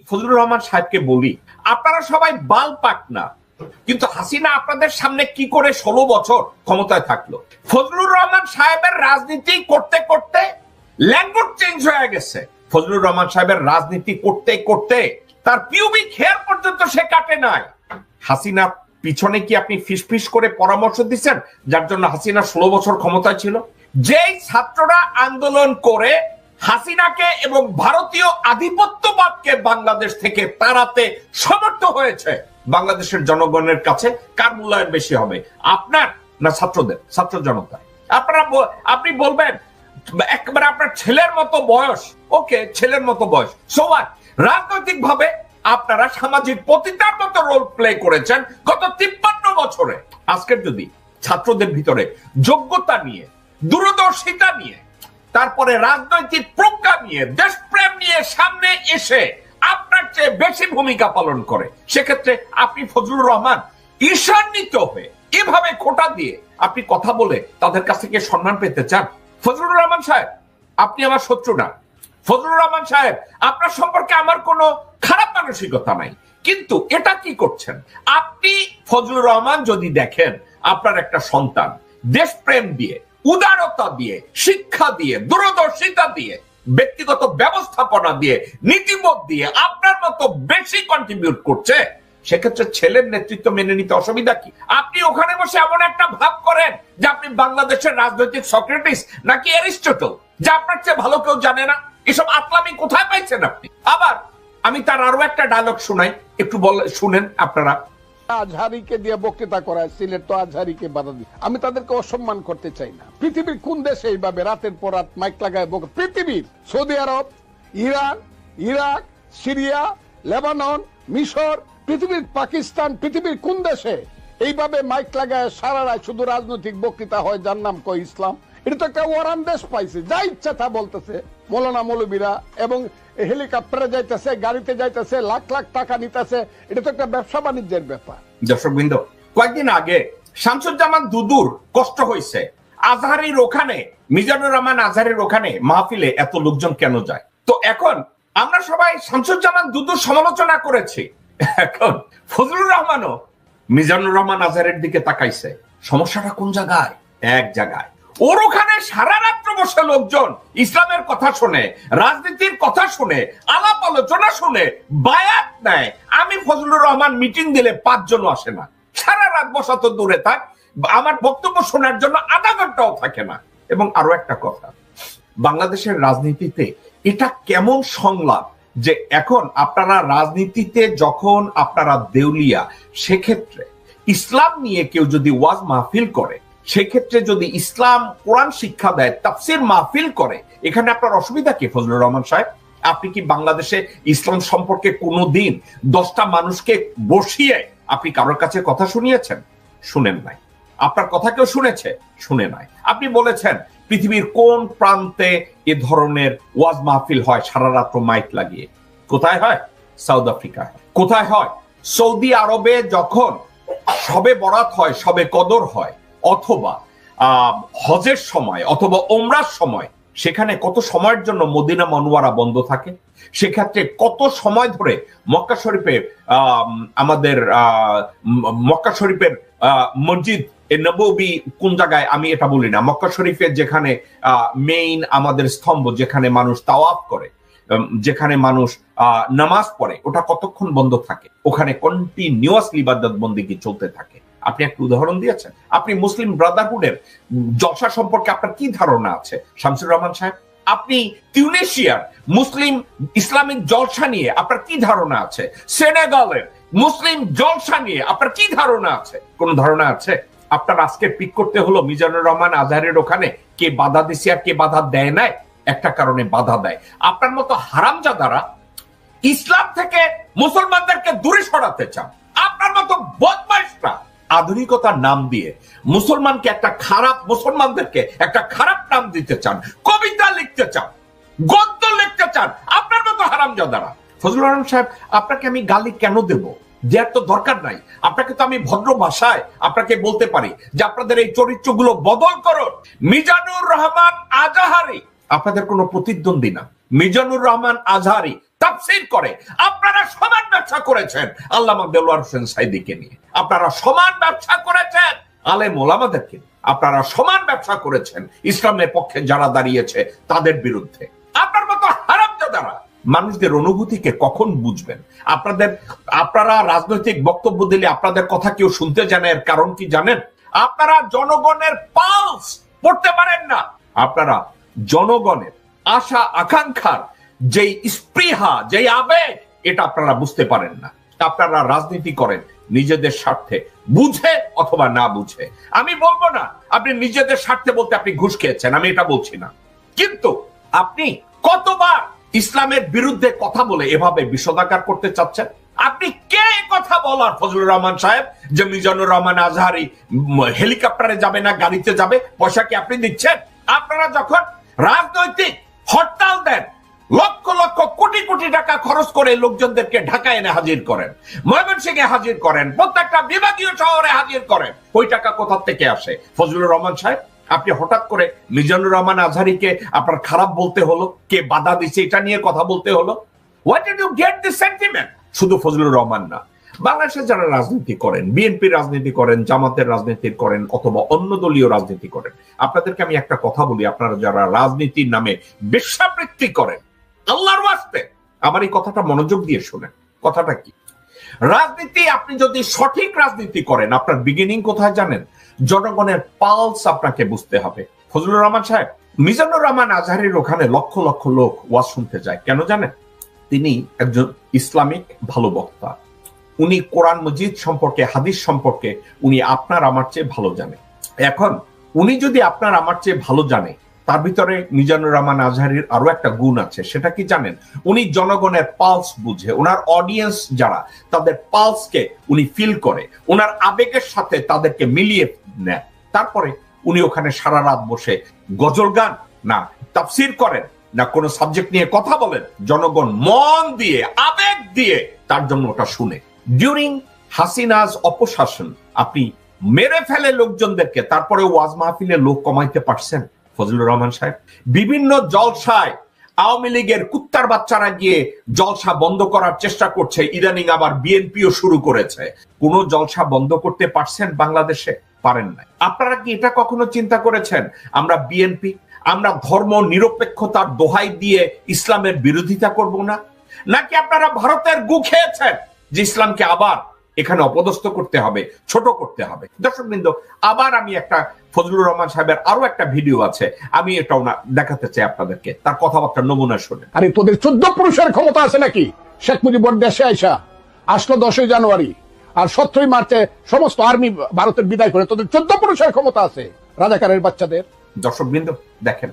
ফজলুর রহমান সাহেবকে বলি, আপনারা সবাই বাল পাক না, কিন্তু হাসিনা আপনাদের সামনে কি করে 16 বছর ক্ষমতায় থাকলো? ফজলুর রহমান সাহেবের রাজনীতি করতে করতে ল্যাঙ্গুয়েজ চেঞ্জ হয়ে গেছে। ফজলুর রহমান সাহেবের রাজনীতি করতে করতে তার পিউবিক হেয়ার পর্যন্ত সে কাটে নাই। হাসিনা পিছনে কি আপনি ফিসফিস করে পরামর্শ দিচ্ছেন, যার জন্য হাসিনা 16 বছর ক্ষমতায় ছিল? যেই ছাত্ররা আন্দোলন করে হাসিনাকে এবং ভারতীয় আধিপত্যবাদকে বাংলাদেশ থেকে তাড়াতে সমর্থ হয়েছে, বাংলাদেশের জনগণের কাছে কার মূল্যায়ন বেশি হবে, আপনার না ছাত্রদের, ছাত্র জনতা? আপনি বলবেন একবার আপনার ছেলের মতো বয়স, ওকে ছেলের মতো বয়স, সো হোয়াট? রাজনৈতিক ভাবে আপনারা সামাজিক পতিতার মতো রোল প্লে করেছেন গত 53 বছরে। আজকের যদি ছাত্রদের ভিতরে যোগ্যতা নিয়ে, দূরদর্শিতা নিয়ে, তারপরে রাজনৈতিক প্রজ্ঞা নিয়ে, দেশপ্রেম নিয়ে সামনে এসে আপনার চেয়ে বেশি ভূমিকা পালন করে, সেক্ষেত্রে আপনি ফজলুর রহমান ঈর্ষান্বিত হয়ে এভাবে খোঁটা দিয়ে আপনি কথা বলে তাদের কাছ থেকে সম্মান পেতে চান? ফজলুর রহমান সাহেব, আপনি আমার শত্রু না। ফজলুর রহমান সাহেব, আপনার সম্পর্কে আমার কোনো খারাপ মানসিকতা নাই, কিন্তু এটা কি করছেন আপনি? ফজলুর রহমান যদি দেখেন আপনার একটা সন্তান দেশপ্রেম দিয়ে, উদারতা দিয়ে, শিক্ষা দিয়ে, দূরদর্শিতা দিয়ে, ব্যক্তিগত ব্যবস্থাপনা দিয়ে, নীতিবোধ দিয়ে আপনার মতো বেশি কন্ট্রিবিউট করছে, সেক্ষেত্রে ছেলের নেতৃত্ব মেনে নিতে অসুবিধা কি? আপনি ওখানে বসে এমন একটা ভাব করেন যে আপনি বাংলাদেশের রাজনৈতিক সক্রেটিস নাকি অ্যারিস্টটল, যে আপনার চেয়ে ভালো কেউ জানে না। এসব আতলামি কোথায় পাইছেন আপনি? আবার আমি তার আরো একটা ডায়লগ শোনাই, একটু শুনেন আপনারা। আজহারিকে দিয়ে বক্তৃতা করায়, সিলেট তো আজহারিকে বাধা দিই, আমি তাদেরকে অসম্মান করতে চাই না। পৃথিবীর কোন দেশে এইভাবে রাতের পর রাত মাইক লাগায় পৃথিবীর সৌদি আরব, ইরান, ইরাক, সিরিয়া, লেবানন, মিশর, পৃথিবীর পাকিস্তান, পৃথিবীর কোন দেশে এইভাবে মাইক লাগায় সারা রাত শুধু রাজনৈতিক বক্তৃতা হয় যার নাম কয় ইসলাম? এটা তো একটা ওয়ারান দেশ পাইছে, যা ইচ্ছা তা বলতেছে মৌলানা মৌলবীরা, এবং হেলিকপ্টারে যাইতেছে, গাড়িতে যাইতেছে, লাখ লাখ টাকা নিতেছে। এটা তো একটা ব্যবসা বাণিজ্যের ব্যাপার। দর্শকবৃন্দ, কয়েকদিন আগে শামসুজ্জামান দুদুর কষ্ট হয়েছে, আজহারির ওখানে, মিজানুর রহমান আজহারির ওখানে মাহফিলে এত লোকজন কেন যায়? তো এখন আমরা সবাই শামসুজ্জামান দুদুর সমালোচনা করেছি, এখন ফজলুর রহমানও মিজানুর রহমান আজহারের দিকে তাকাইছে। সমস্যাটা কোন জায়গায়? এক জায়গায়, ওর ওখানে সারা রাত্র বসে লোকজন ইসলামের কথা শুনে, রাজনীতির কথা শুনে, আলাপ আলোচনা শুনে বায়াত নেয়। আমি ফজলুর রহমান মিটিং দিলে 5 জনও আসে না, সারা রাত বসা তো দূরে থাক, আমার বক্তব্য শোনার জন্য আধা ঘন্টাও থাকে না। এবং আরো একটা কথা, বাংলাদেশের রাজনীতিতে এটা কেমন সংলাপ যে এখন আপনারা রাজনীতিতে যখন আপনারা দেউলিয়া, সেক্ষেত্রে ইসলাম নিয়ে কেউ যদি ওয়াজ মাহফিল করে, সেক্ষেত্রে যদি ইসলাম কোরআন শিক্ষা দেয়, তাফসির মাহফিল করে, এখানে আপনার অসুবিধা কি? ফজলুর রহমান সাহেব, আপনি কি বাংলাদেশে ইসলাম সম্পর্কে কোনোদিন 10টা মানুষকে বসিয়ে আপনি কারোর কাছে কথা শুনিয়েছেন? শুনেন নাই। আপনার কথা কেউ শুনেছে? শুনে নাই। আপনি বলেছেন পৃথিবীর কোন প্রান্তে এ ধরনের ওয়াজ মাহফিল হয় সারা রাত্র মাইক লাগিয়ে? কোথায় হয়? সাউথ আফ্রিকায়। কোথায় হয়? সৌদি আরবে যখন সবে বরাত হয়, সবে কদর হয়, অথবা হজের সময়, অথবা ওমরার সময়, সেখানে কত সময়ের জন্য মদিনা মনোয়ারা বন্ধ থাকে? সেক্ষেত্রে কত সময় ধরে মক্কা শরীফে আমাদের মক্কা শরীফের মসজিদ নববী কোন জায়গায় আমি এটা বলি না, মক্কা শরীফের যেখানে মেইন আমাদের স্তম্ভ, যেখানে মানুষ তাওয়াফ করে, যেখানে মানুষ নামাজ পড়ে, ওটা কতক্ষণ বন্ধ থাকে? ওখানে কন্টিনিউয়াসলি ইবাদত বন্দেগী চলতে থাকে। আপনি একটা উদাহরণ দিয়েছেন। আপনি মুসলিম ব্রাদারহুডের জলসা সম্পর্কে আপনার কি ধারণা আছে শামসুর রহমান সাহেব? আপনি টিউনিশিয়ার মুসলিম ইসলামিক জলসা নিয়ে আপনার কি ধারণা আছে? সেনেগালের মুসলিম জলসা নিয়ে আপনার কি ধারণা আছে? কোন ধারণা আছে? আপনার আজকে পিক করতে হলো মিজানুর রহমান আজহারের ওখানে কে বাধা দিছে আর কে বাধা দেয় নাই, একটা কারণে বাধা দেয়। আপনার মতো হারামজাদারা ইসলাম থেকে মুসলমানদেরকে দূরে সরাতে চান। আপনার মতো বদমাইশরা আধুনিকতার নাম দিয়ে মুসলমানকে একটা খারাপ, মুসলমানদেরকে একটা খারাপ নাম দিতে চান, কবিতা লিখতে চান, গদ্য লিখতে চান। আপনার মতো হারামজাদারা। ফজলুর রহমান সাহেব, আপনাকে আমি গালি কেন দেব? দেওয়ার তো দরকার নাই। আপনাকে তো আমি ভদ্র ভাষায় আপনাকে বলতে পারি যে আপনাদের এই চরিত্রগুলো বদল করুন। মিজানুর রহমান আজহারি আপনাদের কোনো প্রতিদ্বন্দ্বী না। মিজানুর রহমান আজহারি তাফসীর করে। আপনারা সমান ব্যবসা করেছেন আল্লামা দেলোয়ার হোসেন সাঈদীকে নিয়ে, আপনারা সমান ব্যবসা করেছেন আলেম ওলামাদেরকে, আপনারা সমান ব্যবসা করেছেন ইসলামের পক্ষে যারা দাঁড়িয়েছে তাদের বিরুদ্ধে। আপনার মতো হারামজাদারা মানুষদের অনুভূতিকে কখন বুঝবেন? আপনারা রাজনৈতিক বক্তব্য দিলে আপনাদের কথা কেউ শুনতে জানে, এর কারণ কি জানেন? আপনারা জনগণের পালস পড়তে পারেন না, আপনারা জনগণের আশা আকাঙ্ক্ষার যেই স্পৃহা, যেই আবেগ, এটা আপনারা বুঝতে পারেন না। আপনারা রাজনীতি করেন নিজেদের স্বার্থে, বুঝে অথবা না বুঝে। আমি বলবো না আপনি নিজেদের স্বার্থে বলতে আপনি ঘুষ খেয়েছেন, আমি এটা বলছি না, কিন্তু আপনি কতবার ইসলামের বিরুদ্ধে কথা বলে এভাবে বিষোদাকার করতে চাচ্ছেন? আপনি কে কথা বলার ফজলুর রহমান সাহেব যে মিজানুর রহমান আজহারি হেলিকপ্টারে যাবে না গাড়িতে যাবে? পয়সা কি আপনি দিচ্ছেন? আপনারা যখন রাজনৈতিক হরতাল দেন, লক্ষ লক্ষ কোটি কোটি টাকা খরচ করে লোকজনদেরকে ঢাকায় এনে হাজির করেন, ময়মনসিংহে হাজির করেন, প্রত্যেকটা বিভাগীয় শহরে হাজির করেন, ওই টাকা কোথা থেকে আসে? ফজলুর রহমান সাহেব, আপনি হঠাৎ করে মিজানুর রহমান আজহারিকে আপনার খারাপ বলতে হলো, কে বাধা দিচ্ছে এটা নিয়ে কথা বলতে হলো? What did you get this sentiment? শুধু ফজলুর রহমান না, বাংলাদেশে যারা রাজনীতি করেন, বিএনপি রাজনীতি করেন, জামাতের রাজনীতি করেন, অথবা অন্য দলীয় রাজনীতি করেন, আপনাদেরকে আমি একটা কথা বলি, আপনারা যারা রাজনীতির নামে বেশ্যাবৃত্তি করেন, আল্লাহর ওয়াস্তে আমার এই কথাটা মনোযোগ দিয়ে শুনেন। কথাটা কি? রাজনীতি, আপনি যদি সঠিক রাজনীতি করেন, আপনার বিগিনিং কোথায় জানেন? জনগণের পালস আপনাকে বুঝতে হবে। ফজলুর রহমান সাহেব, মিজানুর রহমান আজহারির ওখানে লক্ষ লক্ষ লোক ওয়াজ শুনতে যায়, কেন জানেন? তিনি একজন ইসলামিক ভালো বক্তা, উনি কোরআন মজিদ সম্পর্কে, হাদিস সম্পর্কে উনি আপনার আমার চেয়ে ভালো জানে। এখন উনি যদি আপনার আমার চেয়ে ভালো জানে, তার ভিতরে মিজানুর রহমান আজহারির আরো একটা গুণ আছে, সেটা কি জানেন? উনি জনগণের পালস বুঝে, ওনার অডিয়েন্স যারা, তাদের পালসকে উনি ফিল করে, ওনার আবেগের সাথে তাদেরকে মিলিয়ে নেয়। তারপরে উনি ওখানে সারা রাত বসে গজল গান, না তাফসীর করেন, না কোনো সাবজেক্ট নিয়ে কথা বলেন, জনগণ মন দিয়ে, আবেগ দিয়ে তার জন্য ওটা শুনে। ডিউরিং হাসিনাজ অপশাসন আপনি মেরে ফেলে লোকজনদেরকে, তারপরে ওয়াজ মাহফিলে লোক কমাইতে পারছেন ফজলুর রহমান সাহেব? বিভিন্ন জলসায় আওয়ামী লীগের কুত্তার বাচ্চারা গিয়ে জলসা বন্ধ করার চেষ্টা করছে, ইদানিং আবার বিএনপিও শুরু করেছে। কোন জলসা বন্ধ করতে পারছেন বাংলাদেশে? পারেন নাই। আপনারা কি এটা কখনো চিন্তা করেছেন আমরা বিএনপি, আমরা ধর্ম নিরপেক্ষতার দোহাই দিয়ে ইসলামের বিরোধিতা করব না? নাকি আপনারা ভারতের গু খেয়েছেন যে ইসলামকে আবার এখানে অপদস্থ করতে হবে, ছোট করতে হবে? দর্শকবৃন্দ, আবার আমি একটা ফজলুর রহমান সাহেবের আরো একটা ভিডিও আছে, আমি এটাও দেখাতে চাই আপনাদেরকে, তার কথাবার্তার নমুনা শুনে। আরে তোদের 14 পুরুষের ক্ষমতা আছে নাকি? শেখ মুজিবুর দেশে আইসা আসলো 10ই জানুয়ারি, আর 17ই মার্চে সমস্ত আর্মি ভারতের বিদায় করে, তোদের 14 পুরুষের ক্ষমতা আছে রাজাকারের বাচ্চাদের। দর্শকবৃন্দ দেখেন,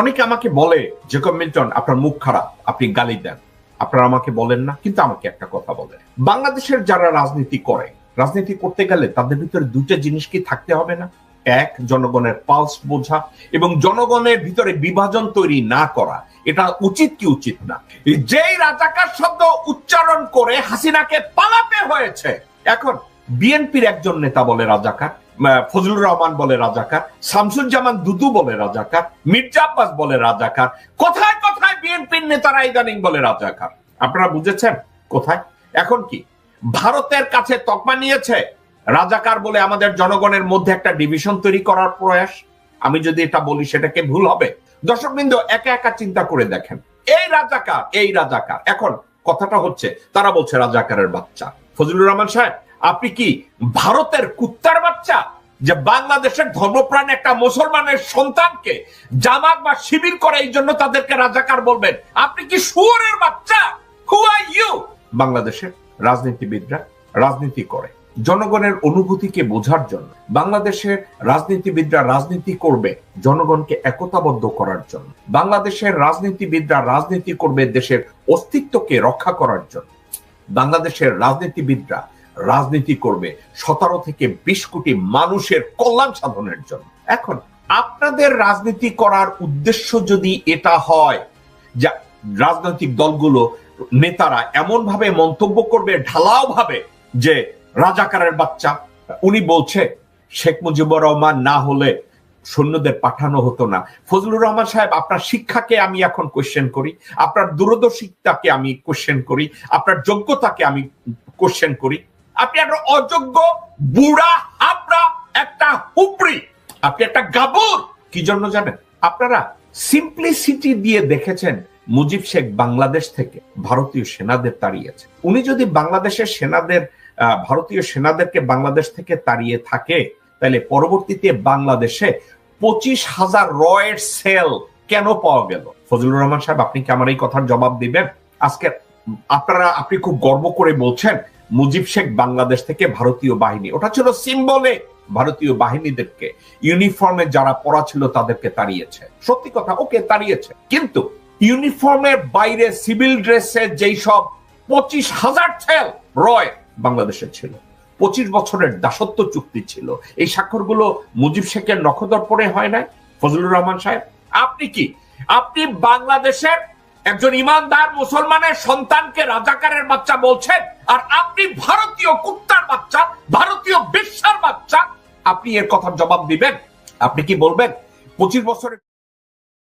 অনেকে আমাকে বলে জেকব মিল্টন আপনার মুখ খারাপ, আপনি গালি দেন, আপনারা আমাকে বলেন না, কিন্তু আমাকে একটা কথা বলেন, বাংলাদেশের যারা রাজনীতি করে, রাজনীতি করতে গেলে তাদের ভিতরে দুটো জিনিস কি থাকতে হবে না? এক, জনগণের পালস বোঝা, এবং জনগণের ভিতরে বিভাজন তৈরি না করা। এটা উচিত কি উচিত না? যেই রাজাকার শব্দ উচ্চারণ করে হাসিনাকে পালাতে হয়েছে, এখন বিএনপির একজন নেতা বলে রাজাকার, ফজলুর রহমান বলে রাজাকার, শামসুজ্জামান দুদু বলে রাজাকার, মির্জা আব্বাস বলে রাজাকার, কোথায় কোথায় বিএনপির নেতারা ইদানিং বলে রাজাকার। আপনারা বুঝেছেন কোথায়? এখন কি ভারতের কাছে তকমা নিয়েছে রাজাকার বলে আমাদের জনগণের মধ্যে একটা ডিভিশন তৈরি করার প্রয়াস? আমি যদি এটা বলি সেটাকে ভুল হবে? দর্শকবৃন্দ, একা একা চিন্তা করে দেখেন, এই রাজাকার, এখন কথাটা হচ্ছে তারা বলছে রাজাকারের বাচ্চা। ফজলুর রহমান সাহেব, আপনি কি ভারতের কুত্তার বাচ্চা যে বাংলাদেশের ধর্মপ্রাণ একটা মুসলমানের সন্তানকে জামাত বা শিবির করে এই জন্য তাদেরকে রাজাকার বলবেন? আপনি কি শুয়োরের বাচ্চা? হু আর ইউ? বাংলাদেশের রাজনীতিবিদরা রাজনীতি করে জনগণের অনুভূতিকে বোঝার জন্য। বাংলাদেশের রাজনীতিবিদরা রাজনীতি করবে জনগণকে একতাবদ্ধ করার জন্য। বাংলাদেশের রাজনীতিবিদরা রাজনীতি করবে দেশের অস্তিত্বকে রক্ষা করার জন্য। বাংলাদেশের রাজনীতিবিদরা রাজনীতি করবে 17 থেকে 20 কোটি মানুষের কল্যাণ সাধনের জন্য। এখন আপনাদের রাজনীতি করার উদ্দেশ্য যদি এটা হয় যে রাজনৈতিক দলগুলো নেতারা এমন ভাবে মন্তব্য করবে ঢালাও ভাবে যে রাজাকারের বাচ্চা, উনি বলছে শেখ মুজিবুর রহমান না হলে সৈন্যদের পাঠানো হতো না। ফজলুর রহমান সাহেব, আপনার শিক্ষাকে আমি এখন কোয়েশ্চেন করি, আপনার দূরদর্শিতাকে আমি কোয়েশ্চেন করি, আপনার যোগ্যতাকে আমি কোয়েশ্চেন করি। আপনি একটা অযোগ্য বুড়া হাবড়া একটা হুপড়ি, আপনি একটা গাবর। কি জন্য জানেন? আপনারা সিম্পলিসিটি দিয়ে দেখেছেন মুজিব শেখ বাংলাদেশ থেকে ভারতীয় সেনাদের তাড়িয়েছে। উনি যদি বাংলাদেশের সেনাদের ভারতীয় সেনাদেরকে বাংলাদেশ থেকে তাড়িয়ে থাকে, তাহলে পরবর্তীতে বাংলাদেশে 25,000 রয়ের সেল কেন পাওয়া গেল? ফজলুর রহমান সাহেব, আপনি কি আমার এই কথার জবাব দিবেন? আজকে আপনি খুব গর্ব করে বলছেন মুজিব শেখ বাংলাদেশ থেকে ভারতীয় বাহিনী, ওটা ছিল সিম্বলে ভারতীয় বাহিনীদেরকে, ইউনিফর্মে যারা পরা ছিল তাদেরকে তাড়িয়েছে। সত্যি কথা, ওকে তাড়িয়েছে, কিন্তু ইউনিফর্মের বাইরে সিভিল ড্রেসে যেই সব 25,000 সেল রয় বাংলাদেশে ছিল, 25 বছরের দাসত্ব চুক্তি ছিল, এই স্বাক্ষরগুলো মুজিব শেখের নখদর্পণে হয় নাই? ফজলুর রহমান সাহেব, আপনি বাংলাদেশের একজন ইমানদার মুসলমানের সন্তানকে রাজাকারের বাচ্চা বলছেন, আর আপনি ভারতীয় কুত্তার বাচ্চা, ভারতীয় বেশ্যার বাচ্চা, আপনি এর কথার জবাব দিবেন? আপনি কি বলবেন 25 বছরের